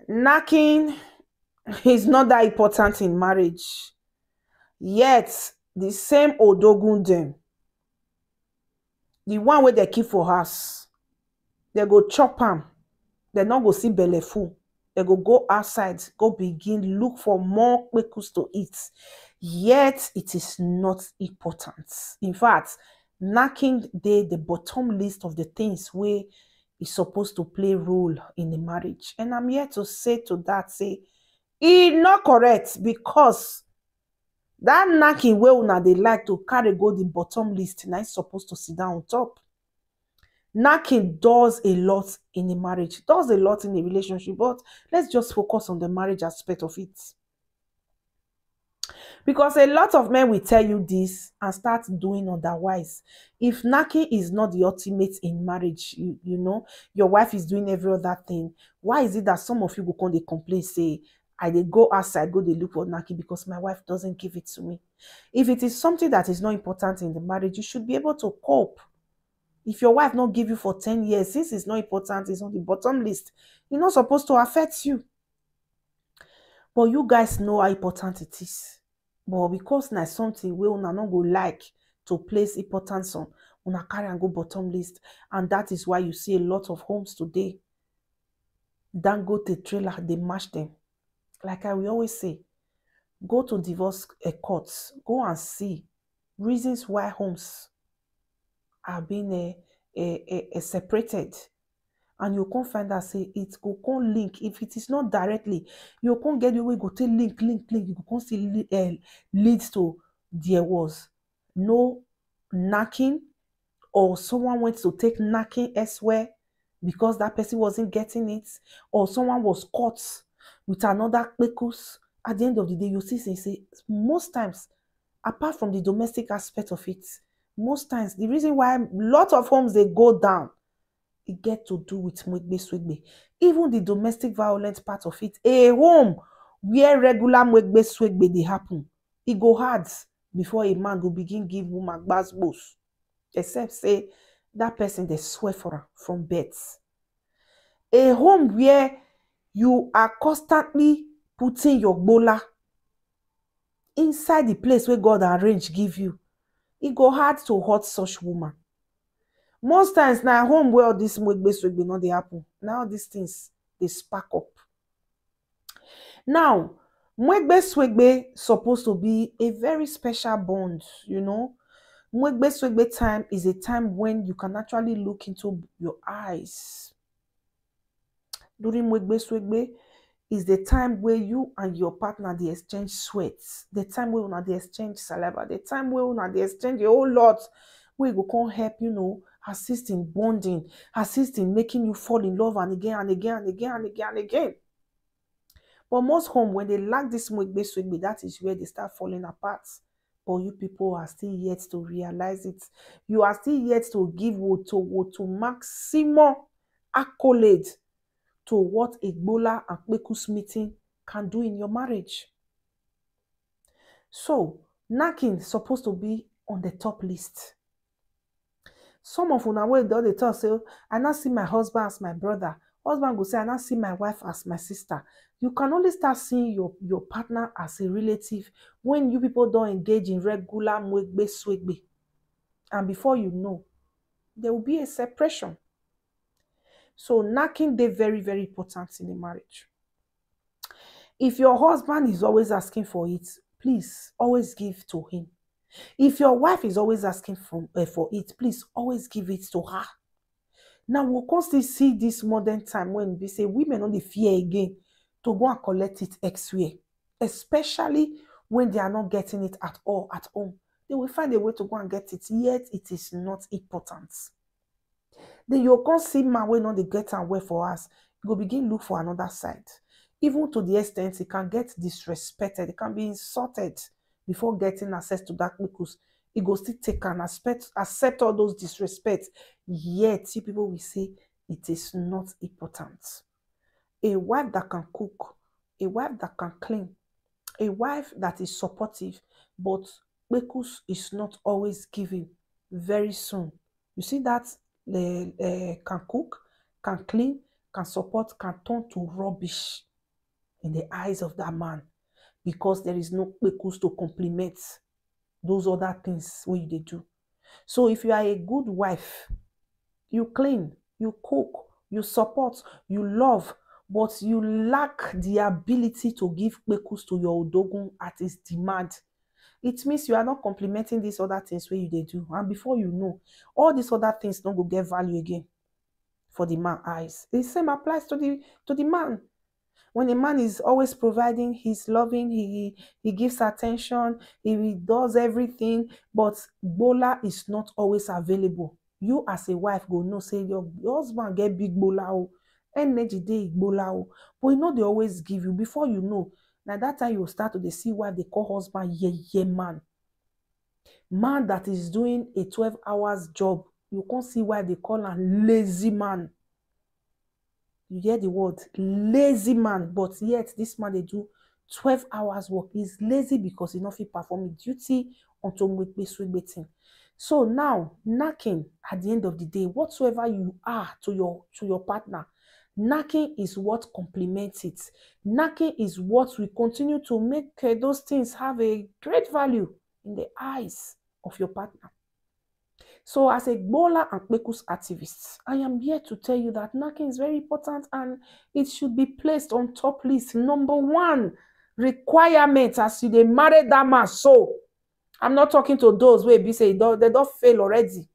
Knacking is not that important in marriage. Yet, the same odogun dem, the one wey they keep for house, they go chop am. They not go see belle full. They go outside, go begin look for more kpekus to eat. Yet, it is not important. In fact, knacking the bottom list of the things where is supposed to play role in the marriage. And I'm here to say to that, say, e not correct, because that knacking wey una dey like to carry go the bottom list na supposed to sit down on top. Knacking does a lot in a marriage, does a lot in a relationship, but let's just focus on the marriage aspect of it. Because a lot of men will tell you this and start doing otherwise. If knacking is not the ultimate in marriage, you know, your wife is doing every other thing, why is it that some of you go come dey complain, say, I dey go outside, go dey look for knacking because my wife doesn't give it to me? If it is something that is not important in the marriage, you should be able to cope. If your wife not give you for 10 years, since it's not important, it's on the bottom list, it's not supposed to affect you. But you guys know how important it is. But because na something wey una no go like to place importance on, una carry and go bottom list. And that is why you see a lot of homes today, Dangote trailer, they match them. Like I will always say, go to divorce courts, go and see reasons why homes are being separated. And you can't find out, say, it go con link. If it is not directly, you can't get the way go take link. You can't see leads to there was no knacking, or someone went to take knacking elsewhere because that person wasn't getting it, or someone was caught with another kpekus. At the end of the day, you see, say most times, apart from the domestic aspect of it, most times the reason why a lot of homes they go down, it get to do with mwegbe swegbe. Even the domestic violence part of it, a home where regular mwegbe swegbe they happen, it go hard before a man will begin give woman gbasgbos, except say that person they swear for her from birth. A home where you are constantly putting your bola inside the place where God arranged give you, it go hard to hurt such woman. Most times now, home where all this mwegbe swegbe not they happen. Now these things they spark up. Now, mwegbe swegbe supposed to be a very special bond, you know. Mwegbe swegbe time is a time when you can actually look into your eyes. During mwegbe swegbe is the time where you and your partner they exchange sweats, the time where una they exchange saliva, the time where una they exchange a whole lot. We go come help, you know, assist in bonding, assist in making you fall in love and again and again and again and again and again. But most home, when they lack this mwegbe swegbe, that is where they start falling apart. But you people are still yet to realize it. You are still yet to give woto maximum accolade to what a gbola and kpekus meeting can do in your marriage. So, knacking is supposed to be on the top list. Some of una wey they talk say, I not see my husband as my brother. Husband go say, I not see my wife as my sister. You can only start seeing your partner as a relative when you people don't engage in regular mwegbe swegbe. And before you know, there will be a separation. So knacking dey very, very important in a marriage. If your husband is always asking for it, please always give to him. If your wife is always asking for it, please always give it to her. Now we'll constantly see this modern time when we say women only fear again to go and collect it elsewhere, especially when they are not getting it at all at home. They will find a way to go and get it, yet it is not important. Then you'll come see man when not they get and wait for us. You go begin look for another side. Even to the extent it can get disrespected, it can be insulted before getting access to that because it goes still take and accept all those disrespects. Yet you people will say it is not important. A wife that can cook, a wife that can clean, a wife that is supportive, but kpekus is not always giving very soon. You see that can cook, can clean, can support can turn to rubbish in the eyes of that man, because there is no kpekus to complement those other things wey you dey do. So if you are a good wife, you clean, you cook, you support, you love, but you lack the ability to give kpekus to your odogun at his demand, it means you are not complementing these other things wey you dey do. And before you know, all these other things no go get value again for the man eyes. The same applies to the man. When a man is always providing, he's loving, he gives attention, he does everything, but bola is not always available. You as a wife go know, say your husband get big bola, oh, energy dey bola, oh, but he no dey always give you. Before you know, na that time you start to dey see why they call husband yeye man. Man that is doing a 12 hours job, you can't see why they call him lazy man. You hear the word lazy man, but yet this man they do 12 hours work. He's lazy because he not fit perform his duty until waiting. So now, knacking at the end of the day, whatsoever you are to your partner, knacking is what complements it. Knacking is what will continue to make those things have a great value in the eyes of your partner. So as a bola and kpekus activist, I am here to tell you that knacking is very important and it should be placed on top list. Number one requirement as you dey marry that man. So I'm not talking to those where be say they don't fail already.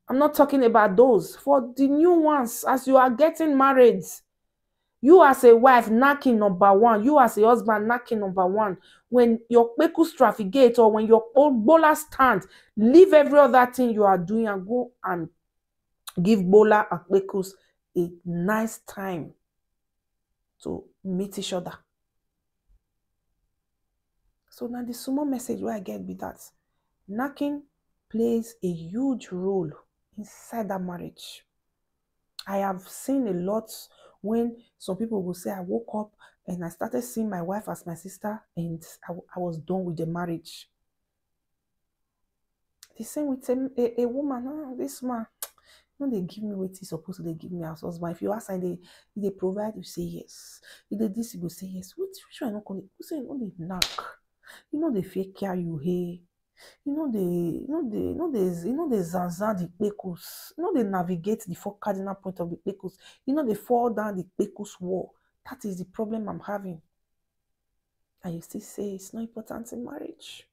I'm not talking about those. For the new ones, as you are getting married, you as a wife knacking number one, you as a husband knacking number one. When your kpekus trafficate or when your old bola stand, leave every other thing you are doing and go and give bola and kpekus a nice time to meet each other. So now the small message where I get be that knacking plays a huge role inside that marriage. I have seen a lot when some people will say, I woke up and I started seeing my wife as my sister and I was done with the marriage. The same with a woman. Oh, this man, no, they give me what he's supposed to they give me as husband. If you ask and they provide, you say yes. If they this, you go say yes. Which one not going to say no, they knock. You know they fake care you hey. You know they zanzan the kpekus. You know they navigate the 4 cardinal point of the kpekus. You know they fall down the kpekus wall. That is the problem I'm having. And you still say it's not important in marriage.